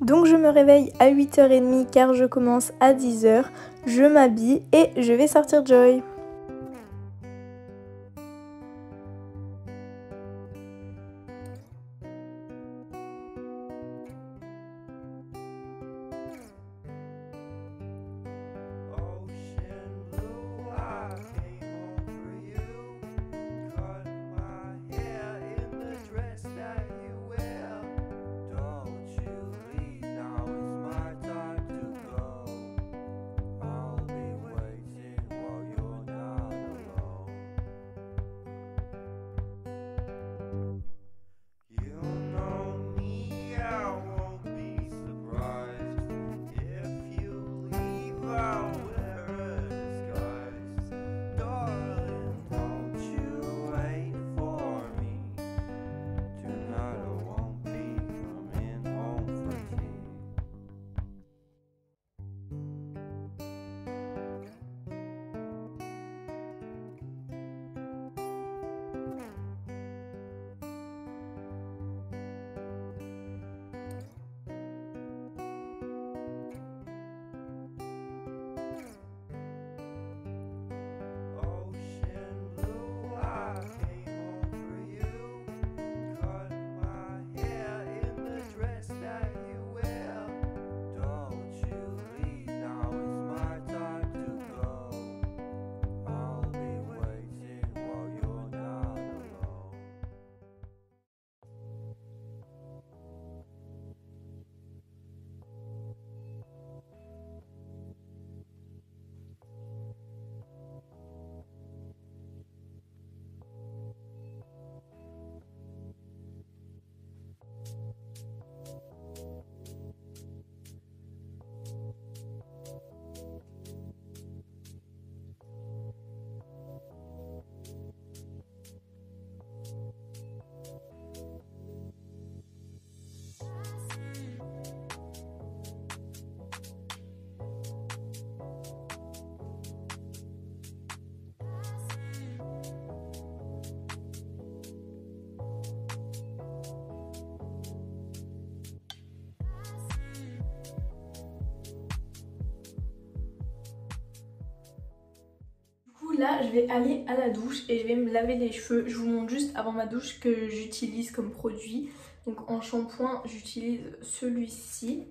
Donc je me réveille à 8h30 car je commence à 10h, je m'habille et je vais sortir Joy. Là je vais aller à la douche et je vais me laver les cheveux. Je vous montre juste avant ma douche ce que j'utilise comme produit. Donc en shampoing j'utilise celui-ci.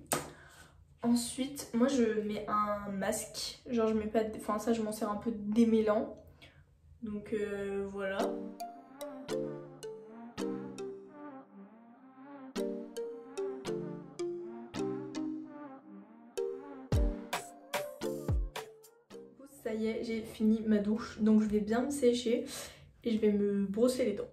Ensuite moi je mets un masque. Genre je mets pas de... Enfin ça je m'en sers un peu démêlant. Donc voilà. Ça y est, j'ai fini ma douche, donc je vais bien me sécher et je vais me brosser les dents.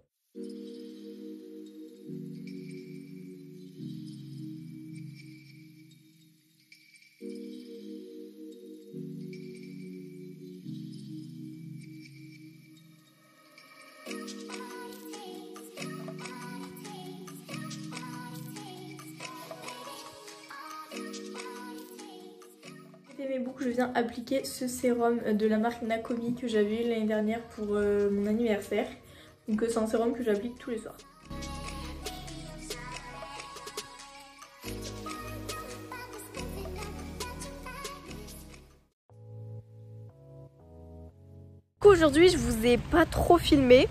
Mes boucles, je viens appliquer ce sérum de la marque Nakomi que j'avais eu l'année dernière pour mon anniversaire. Donc c'est un sérum que j'applique tous les soirs. Aujourd'hui je vous ai pas trop filmé.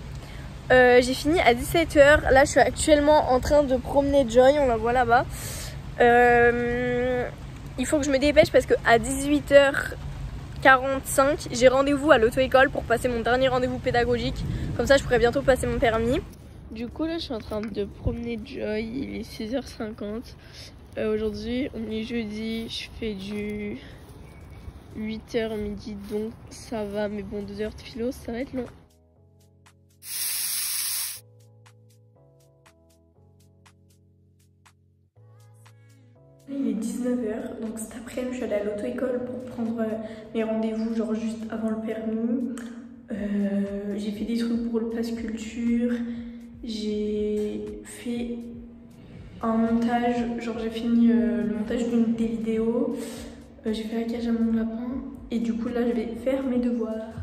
J'ai fini à 17h. Là je suis actuellement en train de promener Joy, on la voit là-bas. Il faut que je me dépêche parce qu'à 18h45 j'ai rendez-vous à l'auto-école pour passer mon dernier rendez-vous pédagogique. Comme ça je pourrais bientôt passer mon permis. Du coup là je suis en train de promener Joy, il est 6h50. Aujourd'hui on est jeudi, je fais du 8h midi donc ça va, mais bon 2 heures de philo ça va être long. Il est 19h, donc cet après-midi je suis allée à l'auto-école pour prendre mes rendez-vous, genre juste avant le permis. J'ai fait des trucs pour le pass culture, j'ai fait un montage, genre j'ai fini le montage d'une des vidéos, j'ai fait la cage à mon lapin et du coup là je vais faire mes devoirs.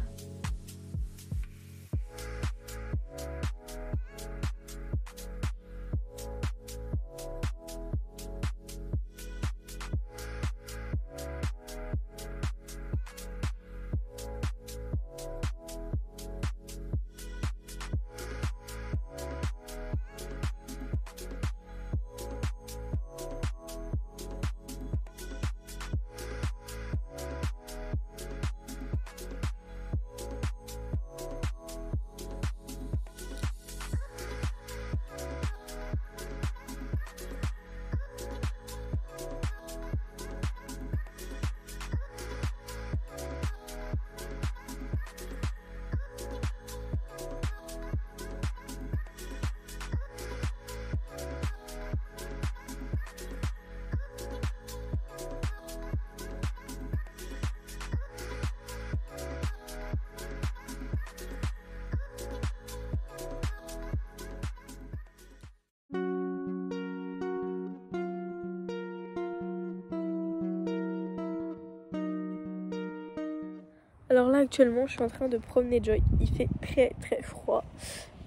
Alors là actuellement je suis en train de promener Joy, il fait très très froid.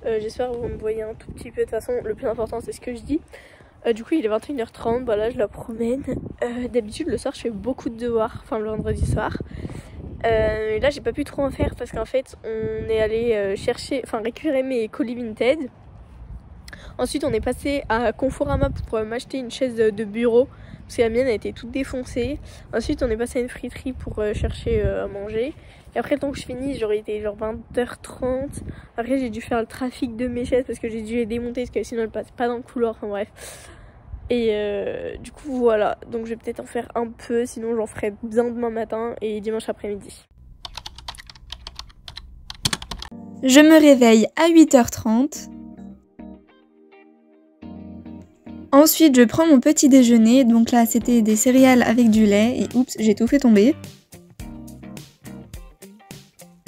J'espère que vous me voyez un tout petit peu, de toute façon le plus important c'est ce que je dis. Du coup il est 21h30, voilà je la promène. D'habitude le soir je fais beaucoup de devoirs, enfin le vendredi soir. Là j'ai pas pu trop en faire parce qu'en fait on est allé récupérer mes colis Vinted. Ensuite on est passé à Conforama pour m'acheter une chaise de bureau parce que la mienne a été toute défoncée. Ensuite on est passé à une friterie pour chercher à manger. Et après le temps que je finis, j'aurais été genre 20h30. Après j'ai dû faire le trafic de mes chaises parce que j'ai dû les démonter parce que sinon elles passent pas dans le couloir, enfin bref. Et du coup voilà, donc je vais peut-être en faire un peu, sinon j'en ferai bien demain matin et dimanche après-midi. Je me réveille à 8h30. Ensuite, je prends mon petit déjeuner. Donc là, c'était des céréales avec du lait. Et oups, j'ai tout fait tomber.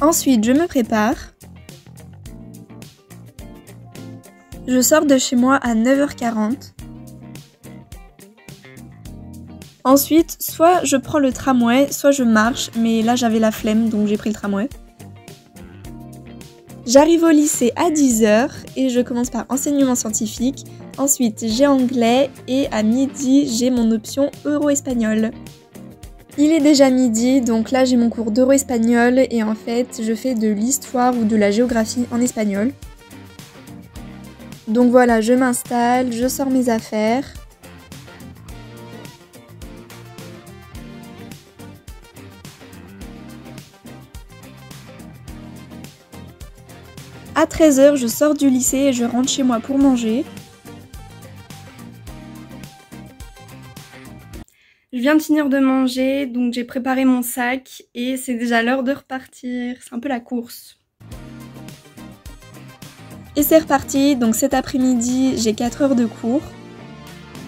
Ensuite, je me prépare. Je sors de chez moi à 9h40. Ensuite, soit je prends le tramway, soit je marche. Mais là, j'avais la flemme, donc j'ai pris le tramway. J'arrive au lycée à 10h et je commence par enseignement scientifique. Ensuite, j'ai anglais et à midi, j'ai mon option euro-espagnol. Il est déjà midi, donc là j'ai mon cours d'euro-espagnol et en fait, je fais de l'histoire ou de la géographie en espagnol. Donc voilà, je m'installe, je sors mes affaires. À 13h, je sors du lycée et je rentre chez moi pour manger. Je viens de finir de manger, donc j'ai préparé mon sac et c'est déjà l'heure de repartir. C'est un peu la course. Et c'est reparti, donc cet après-midi, j'ai 4 heures de cours.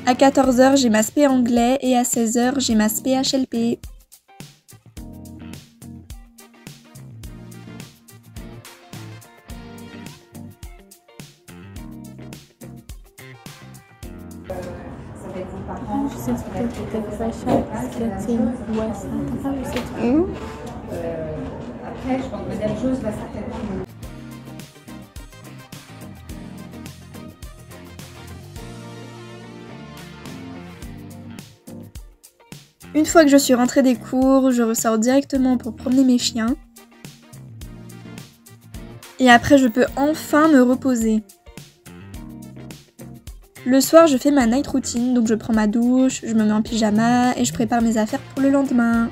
À 14h, j'ai ma spé anglais et à 16h, j'ai ma spé HLP. Je sais peut-être Sacha, c'est une ça t'as pas vu cette après, je pense que Madame Chose va certainement. Une fois que je suis rentrée des cours, je ressors directement pour promener mes chiens. Et après, je peux enfin me reposer. Le soir, je fais ma night routine, donc je prends ma douche, je me mets en pyjama et je prépare mes affaires pour le lendemain.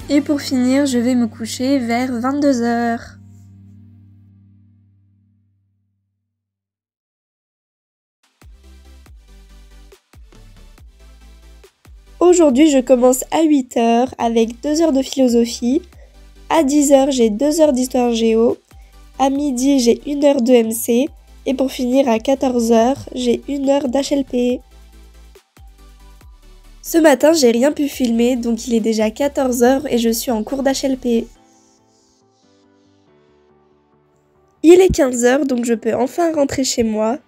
Et pour finir, je vais me coucher vers 22h. Aujourd'hui, je commence à 8h avec 2 heures de philosophie. À 10h, j'ai 2 heures d'histoire géo. À midi, j'ai 1 heure de MC. Et pour finir, à 14h, j'ai 1 heure d'HLP. Ce matin, j'ai rien pu filmer, donc il est déjà 14h et je suis en cours d'HLP. Il est 15h, donc je peux enfin rentrer chez moi.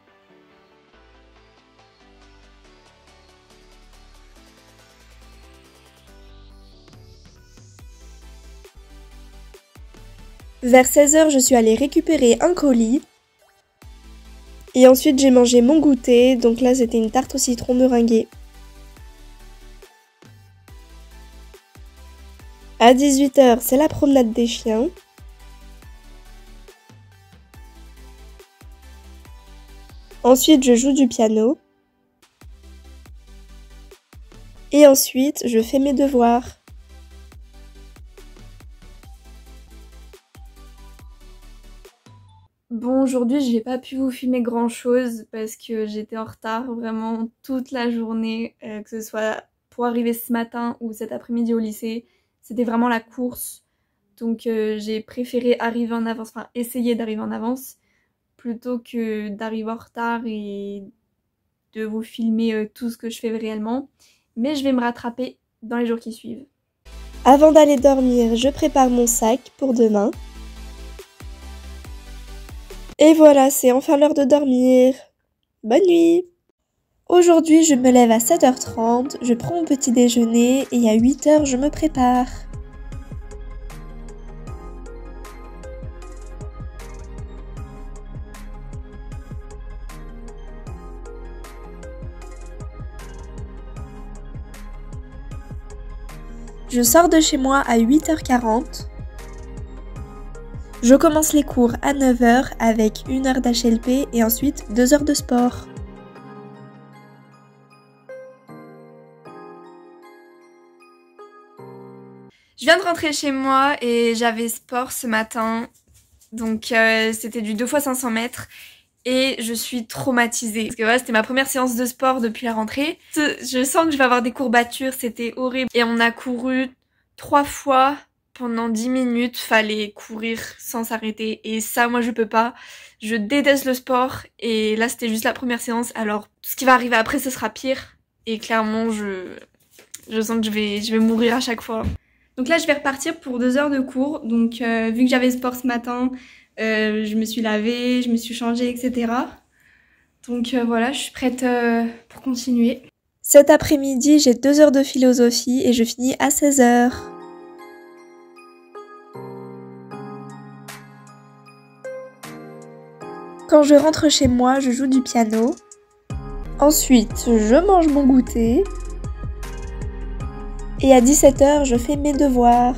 Vers 16h, je suis allée récupérer un colis. Et ensuite, j'ai mangé mon goûter. Donc là, c'était une tarte au citron meringuée. À 18h, c'est la promenade des chiens. Ensuite, je joue du piano. Et ensuite, je fais mes devoirs. Bon, aujourd'hui, j'ai pas pu vous filmer grand chose parce que j'étais en retard vraiment toute la journée, que ce soit pour arriver ce matin ou cet après-midi au lycée. C'était vraiment la course. Donc j'ai préféré arriver en avance, enfin essayer d'arriver en avance plutôt que d'arriver en retard et de vous filmer tout ce que je fais réellement. Mais je vais me rattraper dans les jours qui suivent. Avant d'aller dormir, je prépare mon sac pour demain. Et voilà, c'est enfin l'heure de dormir. Bonne nuit! Aujourd'hui, je me lève à 7h30, je prends mon petit déjeuner et à 8h, je me prépare. Je sors de chez moi à 8h40. Je commence les cours à 9h avec 1 heure d'HLP et ensuite 2 heures de sport. Je viens de rentrer chez moi et j'avais sport ce matin. Donc c'était du 2 x 500 mètres. Et je suis traumatisée. Parce que voilà, c'était ma première séance de sport depuis la rentrée. Je sens que je vais avoir des courbatures, c'était horrible. Et on a couru 3 fois pendant 10 minutes. Fallait courir sans s'arrêter. Et ça, moi, je peux pas. Je déteste le sport. Et là, c'était juste la première séance. Alors, tout ce qui va arriver après, ce sera pire. Et clairement, je sens que je vais mourir à chaque fois. Donc là, je vais repartir pour 2 heures de cours. Donc, vu que j'avais sport ce matin... je me suis lavée, je me suis changée, etc. Donc voilà, je suis prête pour continuer. Cet après-midi, j'ai 2 heures de philosophie et je finis à 16h. Quand je rentre chez moi, je joue du piano. Ensuite, je mange mon goûter. Et à 17h, je fais mes devoirs.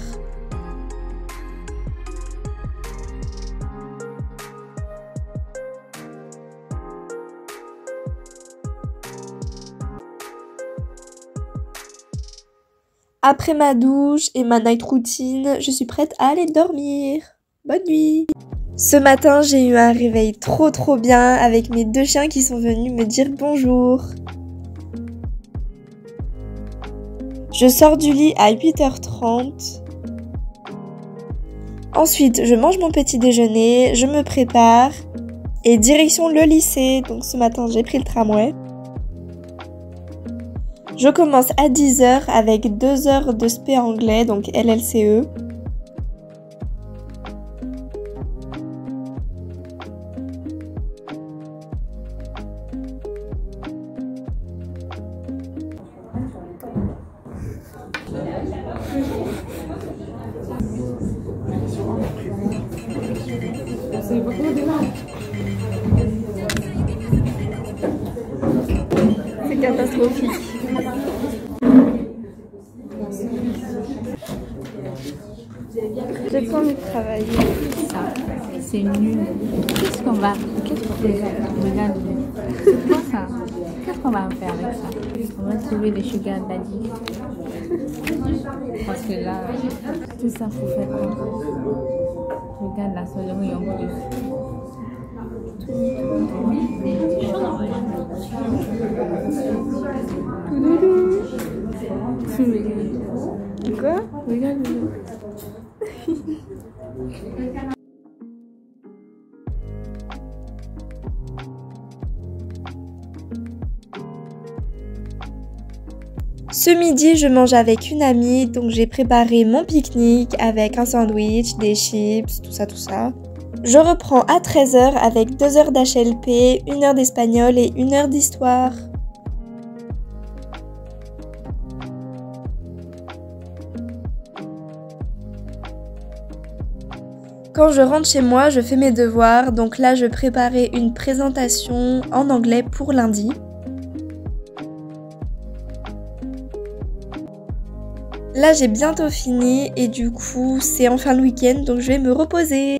Après ma douche et ma night routine, je suis prête à aller dormir. Bonne nuit! Ce matin, j'ai eu un réveil trop bien avec mes 2 chiens qui sont venus me dire bonjour. Je sors du lit à 8h30. Ensuite, je mange mon petit déjeuner, je me prépare et direction le lycée. Donc ce matin, j'ai pris le tramway. Je commence à 10h avec 2 heures de spé anglais, donc LLCE. C'est catastrophique. J'ai pas envie de travailler. Ça, c'est nul. Qu'est-ce qu'on va... Qu'est-ce qu'on fait? Regarde. C'est quoi ça? Qu'est-ce qu'on va faire avec ça? On va trouver des sugar daddy. Parce que là, tout ça, faut faire quoi? Regarde la solerie en plus. Quoi? Regarde. Ce midi, je mange avec une amie, donc j'ai préparé mon pique-nique avec un sandwich, des chips, tout ça. Je reprends à 13h avec 2 heures d'HLP, 1 heure d'espagnol et 1 heure d'histoire. Quand je rentre chez moi, je fais mes devoirs, donc là je préparais une présentation en anglais pour lundi. Là j'ai bientôt fini et du coup c'est enfin le week-end donc je vais me reposer.